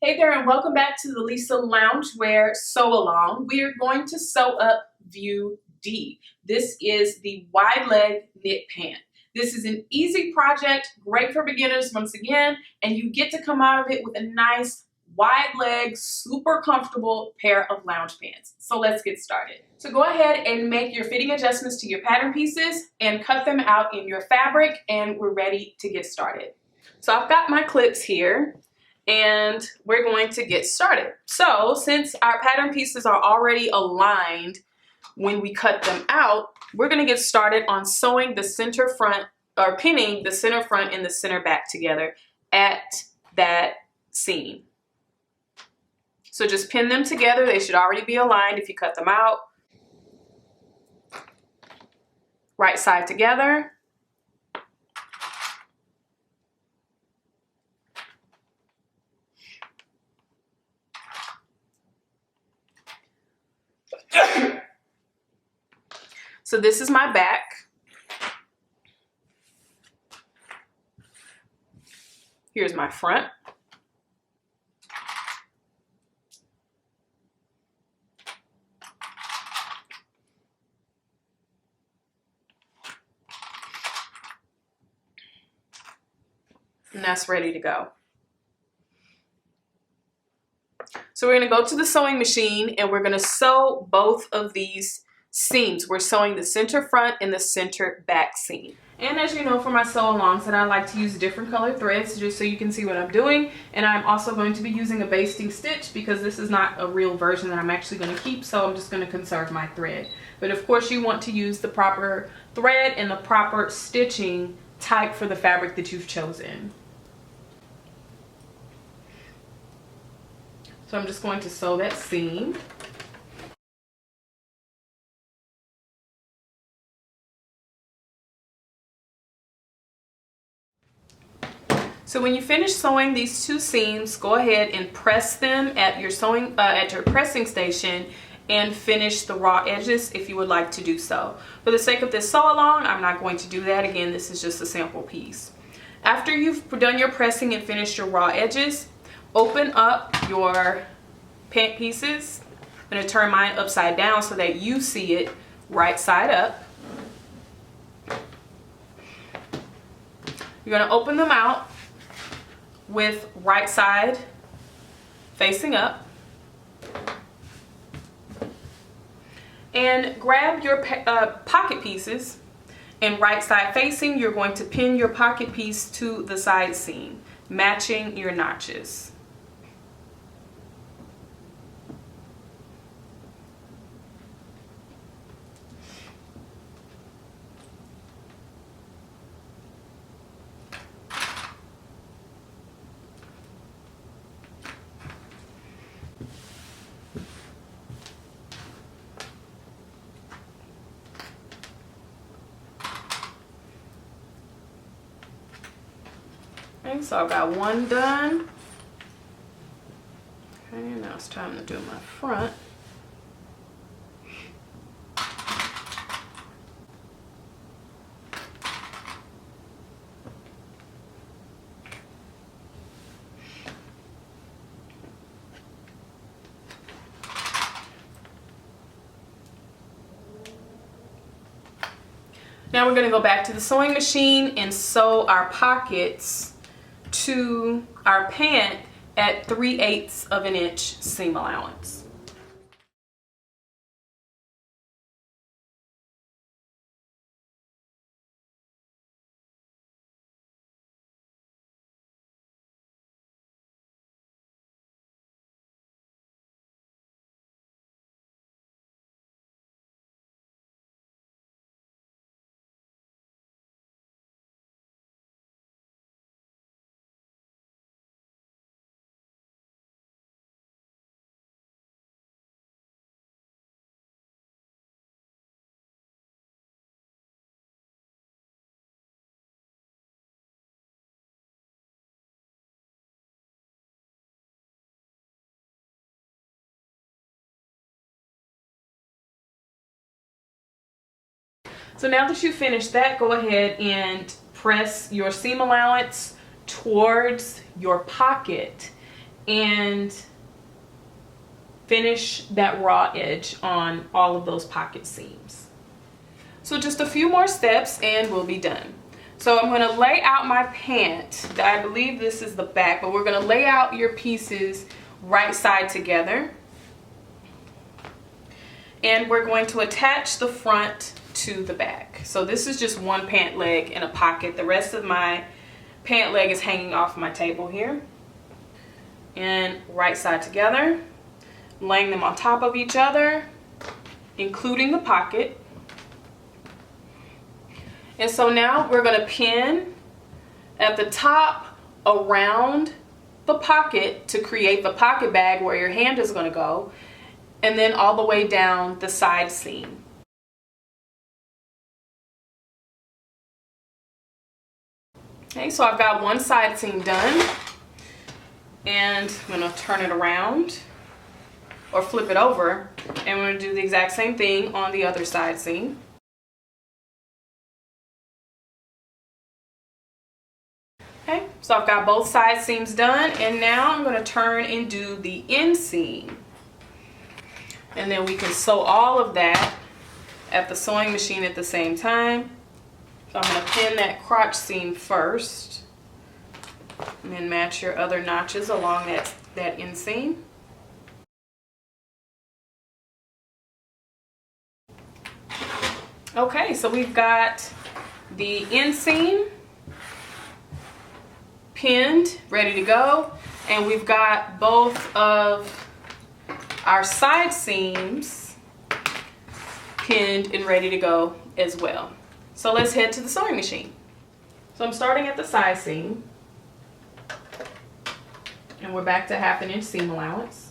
Hey there, and welcome back to the Lisa Loungewear Sew Along. We are going to sew up view D. This is the wide leg knit pant. This is an easy project, great for beginners once again, and you get to come out of it with a nice wide leg, super comfortable pair of lounge pants. So let's get started. So go ahead and make your fitting adjustments to your pattern pieces and cut them out in your fabric, and we're ready to get started. So I've got my clips here, and we're going to get started. So since our pattern pieces are already aligned when we cut them out, we're going to get started on sewing the center front, or pinning the center front and the center back together at that seam. So just pin them together. They should already be aligned if you cut them out. Right side together. So this is my back. Here's my front. And that's ready to go. So we're going to go to the sewing machine and we're going to sew both of these seams. We're sewing the center front and the center back seam. And as you know from my sew alongs, that I like to use different colored threads just so you can see what I'm doing. And I'm also going to be using a basting stitch because this is not a real version that I'm actually going to keep, so I'm just going to conserve my thread. But of course you want to use the proper thread and the proper stitching type for the fabric that you've chosen. So I'm just going to sew that seam. So when you finish sewing these two seams, go ahead and press them at your pressing station and finish the raw edges if you would like to do so. For the sake of this sew along, I'm not going to do that. Again, this is just a sample piece. After you've done your pressing and finished your raw edges, open up your pant pieces. I'm going to turn mine upside down so that you see it right side up. You're going to open them out with right side facing up. And grab your pocket pieces, and right side facing, you're going to pin your pocket piece to the side seam, matching your notches. Okay, so I've got one done. Okay, now it's time to do my front. Now we're going to go back to the sewing machine and sew our pockets to our pant at 3/8 of an inch seam allowance. So now that you've finished that, go ahead and press your seam allowance towards your pocket and finish that raw edge on all of those pocket seams. So just a few more steps and we'll be done. So I'm going to lay out my pant. I believe this is the back, but we're going to lay out your pieces right side together. And we're going to attach the front to the back. So this is just one pant leg in a pocket. The rest of my pant leg is hanging off my table here. And right side together, laying them on top of each other, including the pocket. And so now we're going to pin at the top around the pocket to create the pocket bag where your hand is going to go, and then all the way down the side seam. Okay, so I've got one side seam done, and I'm going to turn it around or flip it over, and we're going to do the exact same thing on the other side seam. Okay, so I've got both side seams done, and now I'm going to turn and do the inseam. And then we can sew all of that at the sewing machine at the same time. So I'm going to pin that crotch seam first, and then match your other notches along that inseam. Okay, so we've got the inseam pinned, ready to go, and we've got both of our side seams pinned and ready to go as well. So let's head to the sewing machine. So I'm starting at the side seam, and we're back to 1/2 inch seam allowance.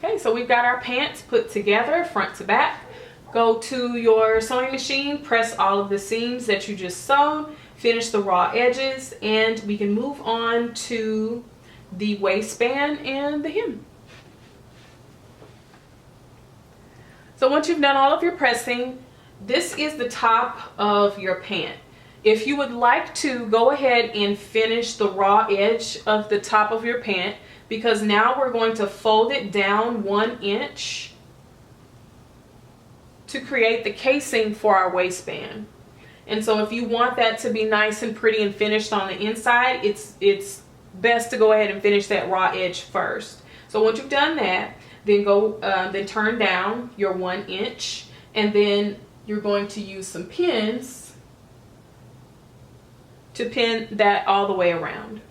Okay, so we've got our pants put together front to back. Go to your sewing machine, press all of the seams that you just sewed, finish the raw edges, and we can move on to the waistband and the hem. So once you've done all of your pressing, this is the top of your pant. If you would like to, go ahead and finish the raw edge of the top of your pant, because now we're going to fold it down 1 inch to create the casing for our waistband. And so if you want that to be nice and pretty and finished on the inside, it's best to go ahead and finish that raw edge first. So once you've done that, then turn down your 1 inch, and then you're going to use some pins to pin that all the way around.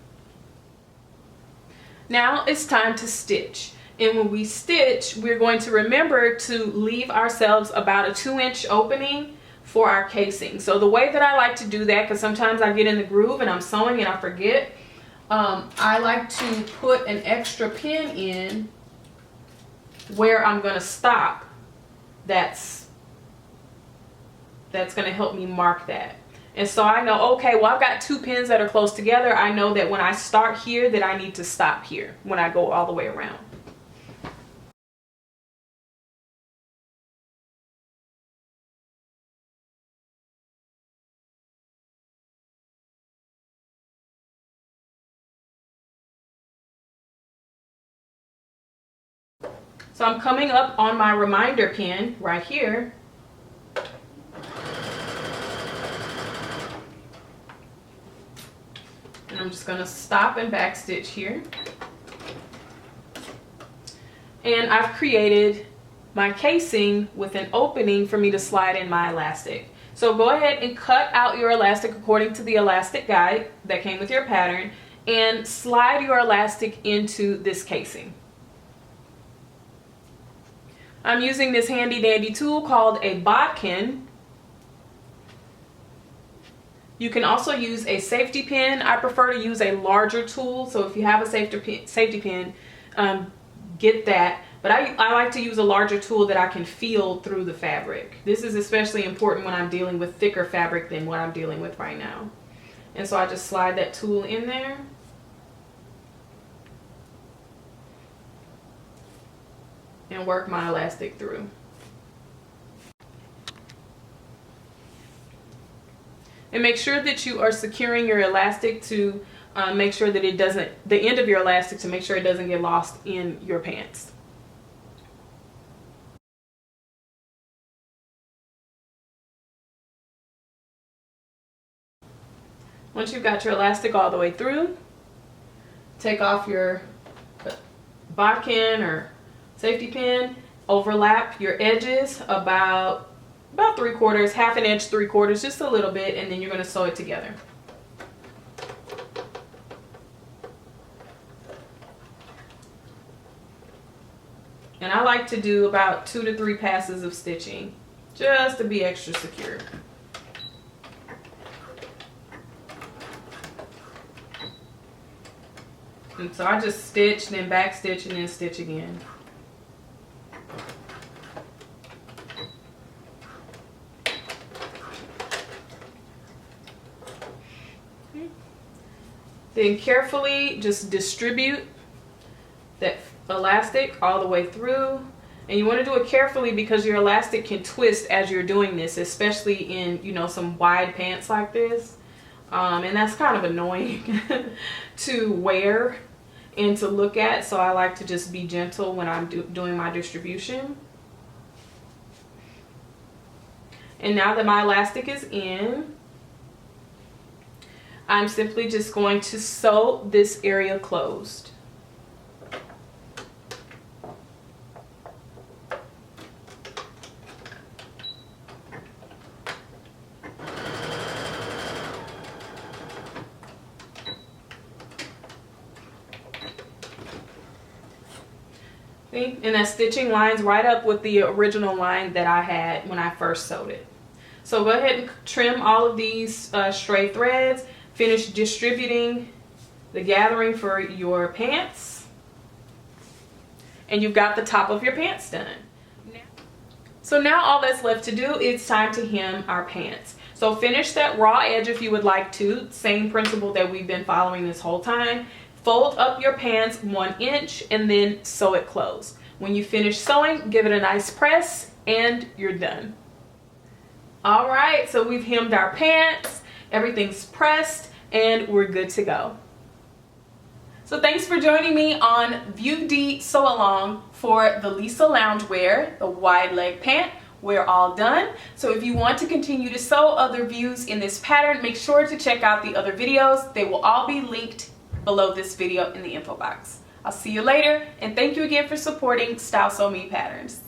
Now it's time to stitch. And when we stitch, we're going to remember to leave ourselves about a 2 inch opening for our casing. So the way that I like to do that, because sometimes I get in the groove and I'm sewing and I forget, I like to put an extra pin in where I'm going to stop. That's going to help me mark that. And so I know, okay, well, I've got 2 pins that are close together. I know that when I start here, that I need to stop here when I go all the way around. So I'm coming up on my reminder pin right here. And I'm just going to stop and back stitch here. And I've created my casing with an opening for me to slide in my elastic. So go ahead and cut out your elastic according to the elastic guide that came with your pattern and slide your elastic into this casing. I'm using this handy dandy tool called a bodkin. You can also use a safety pin. I prefer to use a larger tool, so if you have a safety pin, get that. But I like to use a larger tool that I can feel through the fabric. This is especially important when I'm dealing with thicker fabric than what I'm dealing with right now. And so I just slide that tool in there. And work my elastic through. And make sure that you are securing your elastic to make sure that it doesn't, the end of your elastic, to make sure it doesn't get lost in your pants. Once you've got your elastic all the way through, take off your bodkin or safety pin, overlap your edges about 3/4, half an inch, 3/4, just a little bit, and then you're going to sew it together. And I like to do about 2 to 3 passes of stitching just to be extra secure. And so I just stitch, then back stitch, and then stitch again. Then carefully just distribute that elastic all the way through. And you want to do it carefully because your elastic can twist as you're doing this, especially in, you know, some wide pants like this. And that's kind of annoying to wear and to look at. So I like to just be gentle when I'm doing my distribution. And now that my elastic is in, I'm simply just going to sew this area closed. See? And that stitching lines right up with the original line that I had when I first sewed it. So go ahead and trim all of these stray threads. Finish distributing the gathering for your pants, and you've got the top of your pants done. So now all that's left to do is time to hem our pants. So finish that raw edge if you would like to. Same principle that we've been following this whole time. Fold up your pants 1 inch and then sew it closed. When you finish sewing, give it a nice press and you're done. All right, so we've hemmed our pants. Everything's pressed and we're good to go. So thanks for joining me on View D Sew Along for the Lisa Loungewear, the wide leg pant. We're all done. So if you want to continue to sew other views in this pattern, make sure to check out the other videos. They will all be linked below this video in the info box. I'll see you later, and thank you again for supporting Style Sew Me Patterns.